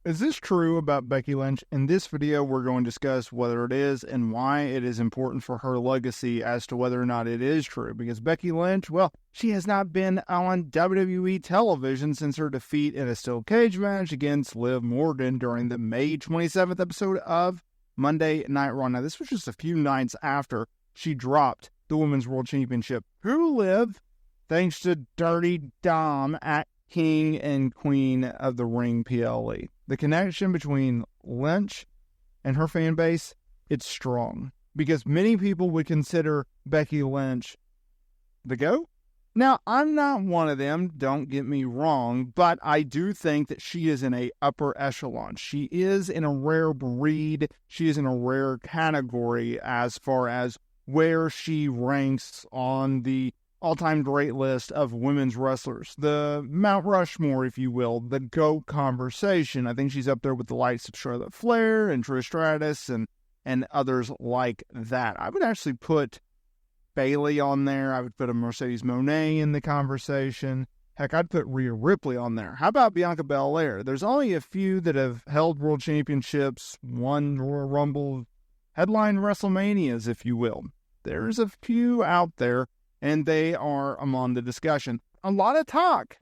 Is this true about Becky Lynch? In this video, we're going to discuss whether it is and why it is important for her legacy as to whether or not it is true. Because Becky Lynch, well, she has not been on WWE television since her defeat in a steel cage match against Liv Morgan during the May 27th episode of Monday Night Raw. Now, this was just a few nights after she dropped the Women's World Championship to Liv, thanks to Dirty Dom at King and Queen of the Ring PLE. The connection between Lynch and her fan base, it's strong. Because many people would consider Becky Lynch the GOAT. Now, I'm not one of them, don't get me wrong, but I do think that she is in a upper echelon. She is in a rare breed. She is in a rare category as far as where she ranks on the all-time great list of women's wrestlers. The Mount Rushmore, if you will, the GOAT conversation. I think she's up there with the likes of Charlotte Flair and Trish Stratus and others like that. I would actually put Bayley on there. I would put a Mercedes Moné in the conversation. Heck, I'd put Rhea Ripley on there. How about Bianca Belair? There's only a few that have held world championships, won Royal Rumble, headline WrestleManias, if you will. There's a few out there, and they are among the discussion. A lot of talk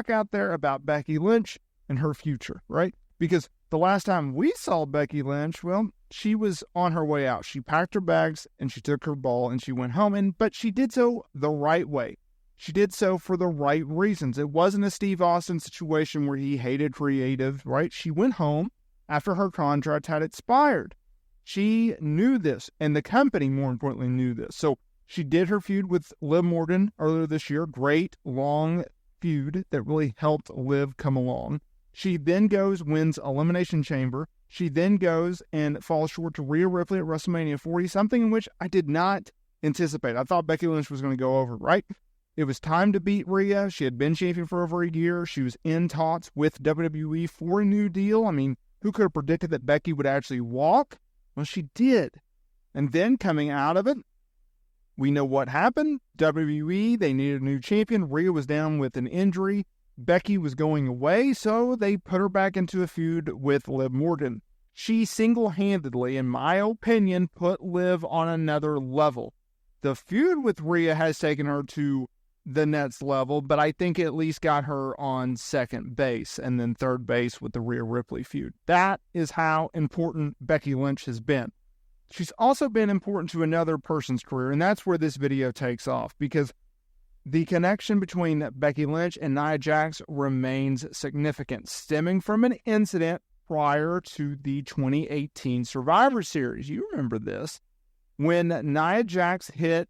out there about Becky Lynch and her future, right? Because the last time we saw Becky Lynch, well, she was on her way out. She packed her bags and she took her ball and she went home, but she did so the right way. She did so for the right reasons. It wasn't a Steve Austin situation where he hated creative, right? She went home after her contract had expired. She knew this, and the company, more importantly, knew this. So she did her feud with Liv Morgan earlier this year. Great, long feud that really helped Liv come along. She then goes, wins Elimination Chamber. She then goes and falls short to Rhea Ripley at WrestleMania 40, something in which I did not anticipate. I thought Becky Lynch was going to go over, right? It was time to beat Rhea. She had been champion for over a year. She was in talks with WWE for a new deal. I mean, who could have predicted that Becky would actually walk? Well, she did. And then coming out of it, we know what happened. WWE, they needed a new champion. Rhea was down with an injury. Becky was going away, so they put her back into a feud with Liv Morgan. She single-handedly, in my opinion, put Liv on another level. The feud with Rhea has taken her to the next level, but I think it at least got her on second base and then third base with the Rhea Ripley feud. That is how important Becky Lynch has been. She's also been important to another person's career, and that's where this video takes off, because the connection between Becky Lynch and Nia Jax remains significant, stemming from an incident prior to the 2018 Survivor Series. You remember this, when Nia Jax hit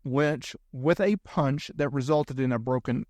Lynch with a punch that resulted in a broken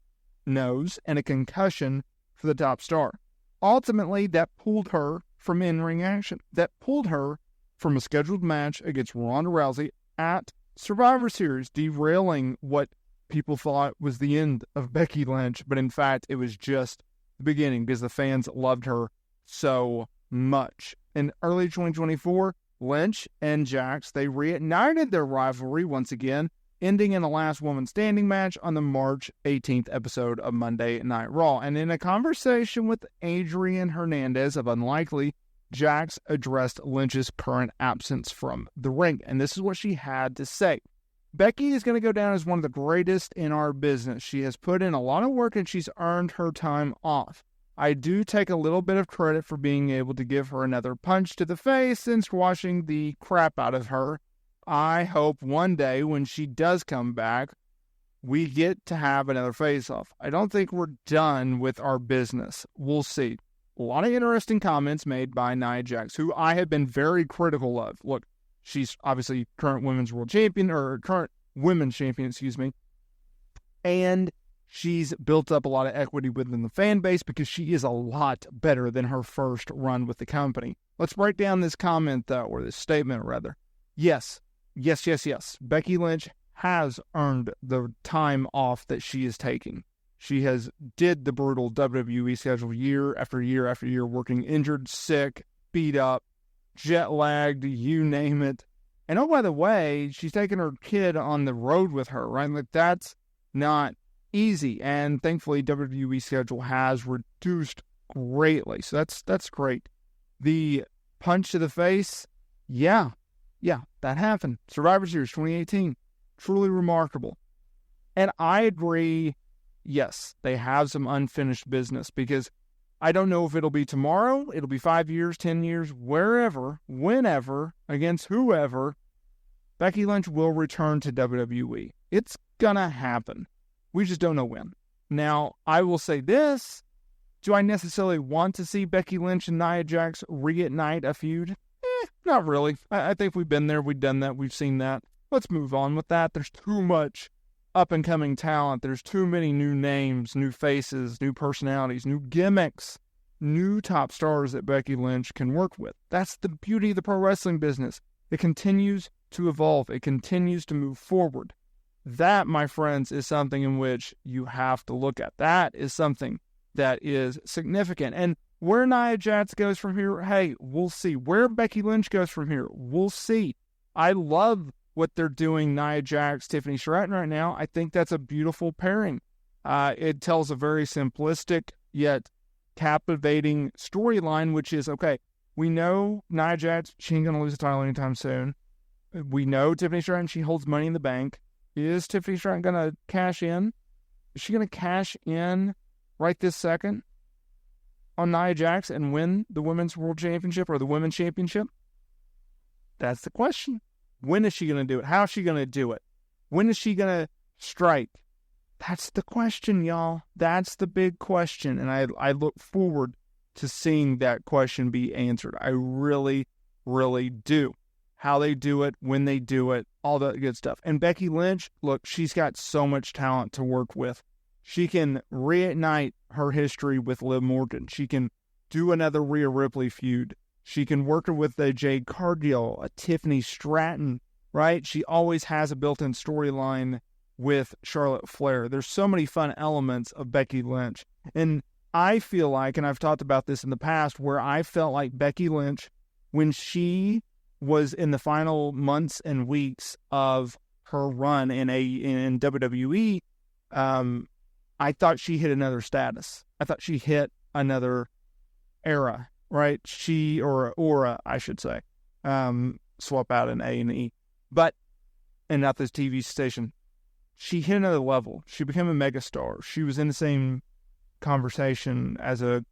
nose and a concussion for the top star. Ultimately, that pulled her from in-ring action. That pulled her from a scheduled match against Ronda Rousey at Survivor Series, derailing what people thought was the end of Becky Lynch, but in fact, it was just the beginning because the fans loved her so much. In early 2024, Lynch and Jax, they reignited their rivalry once again, ending in a last woman standing match on the March 18th episode of Monday Night Raw. And in a conversation with Adrian Hernandez of Unlikely, Jax addressed Lynch's current absence from the ring, and this is what she had to say. Becky is going to go down as one of the greatest in our business. She has put in a lot of work and she's earned her time off. I do take a little bit of credit for being able to give her another punch to the face and squashing the crap out of her. I hope one day when she does come back, we get to have another face-off. I don't think we're done with our business. We'll see. A lot of interesting comments made by Nia Jax, who I have been very critical of. Look, she's obviously current women's world champion, or current women's champion, and she's built up a lot of equity within the fan base because she is a lot better than her first run with the company. Let's break down this comment, though, or this statement, rather. Yes. Becky Lynch has earned the time off that she is taking. She has did the brutal WWE schedule year after year after year, working injured, sick, beat up, jet lagged, you name it. And oh, by the way, she's taking her kid on the road with her, right? Like, that's not easy. And thankfully, WWE schedule has reduced greatly. So that's great. The punch to the face, yeah, that happened. Survivor Series 2018, truly remarkable. And I agree, yes, they have some unfinished business, because I don't know if it'll be tomorrow, it'll be 5 years, 10 years, wherever, whenever, against whoever, Becky Lynch will return to WWE. It's gonna happen. We just don't know when. Now, I will say this. Do I necessarily want to see Becky Lynch and Nia Jax reignite a feud? Not really. I think we've been there, we've done that, we've seen that. Let's move on with that. There's too much up-and-coming talent. There's too many new names, new faces, new personalities, new gimmicks, new top stars that Becky Lynch can work with. That's the beauty of the pro wrestling business. It continues to evolve. It continues to move forward. That, my friends, is something in which you have to look at. That is something that is significant. And where Nia Jax goes from here, hey, we'll see. Where Becky Lynch goes from here, we'll see. I love what they're doing, Nia Jax, Tiffany Stratton right now. I think that's a beautiful pairing. It tells a very simplistic yet captivating storyline, which is, okay, we know Nia Jax, she ain't going to lose the title anytime soon. We know Tiffany Stratton, she holds Money in the Bank. Is Tiffany Stratton going to cash in? Is she going to cash in right this second on Nia Jax and win the Women's World Championship or the Women's Championship? That's the question. When is she going to do it? How is she going to do it? When is she going to strike? That's the question, y'all. That's the big question. And I look forward to seeing that question be answered. I really, really do. How they do it, when they do it, all that good stuff. And Becky Lynch, look, she's got so much talent to work with. She can reignite her history with Liv Morgan. She can do another Rhea Ripley feud. She can work with a Jade Cargill, a Tiffany Stratton, right? She always has a built-in storyline with Charlotte Flair. There's so many fun elements of Becky Lynch. And I feel like, and I've talked about this in the past, where I felt like Becky Lynch, when she was in the final months and weeks of her run in WWE, I thought she hit another status. I thought she hit another era, right? Or aura, I should say. Swap out an A and E. And not this TV station. She hit another level. She became a megastar. She was in the same conversation as a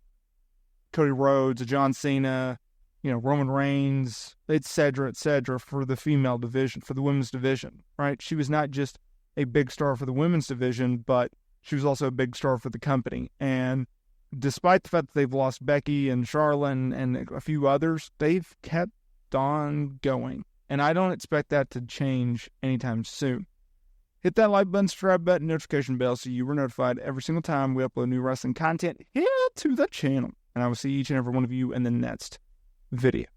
Cody Rhodes, a John Cena, Roman Reigns, et cetera, for the female division, for the women's division, right? She was not just a big star for the women's division, but she was also a big star for the company. And despite the fact that they've lost Becky and Charlotte and a few others, they've kept on going. And I don't expect that to change anytime soon. Hit that like button, subscribe button, notification bell so you were notified every single time we upload new wrestling content here to the channel. And I will see each and every one of you in the next video.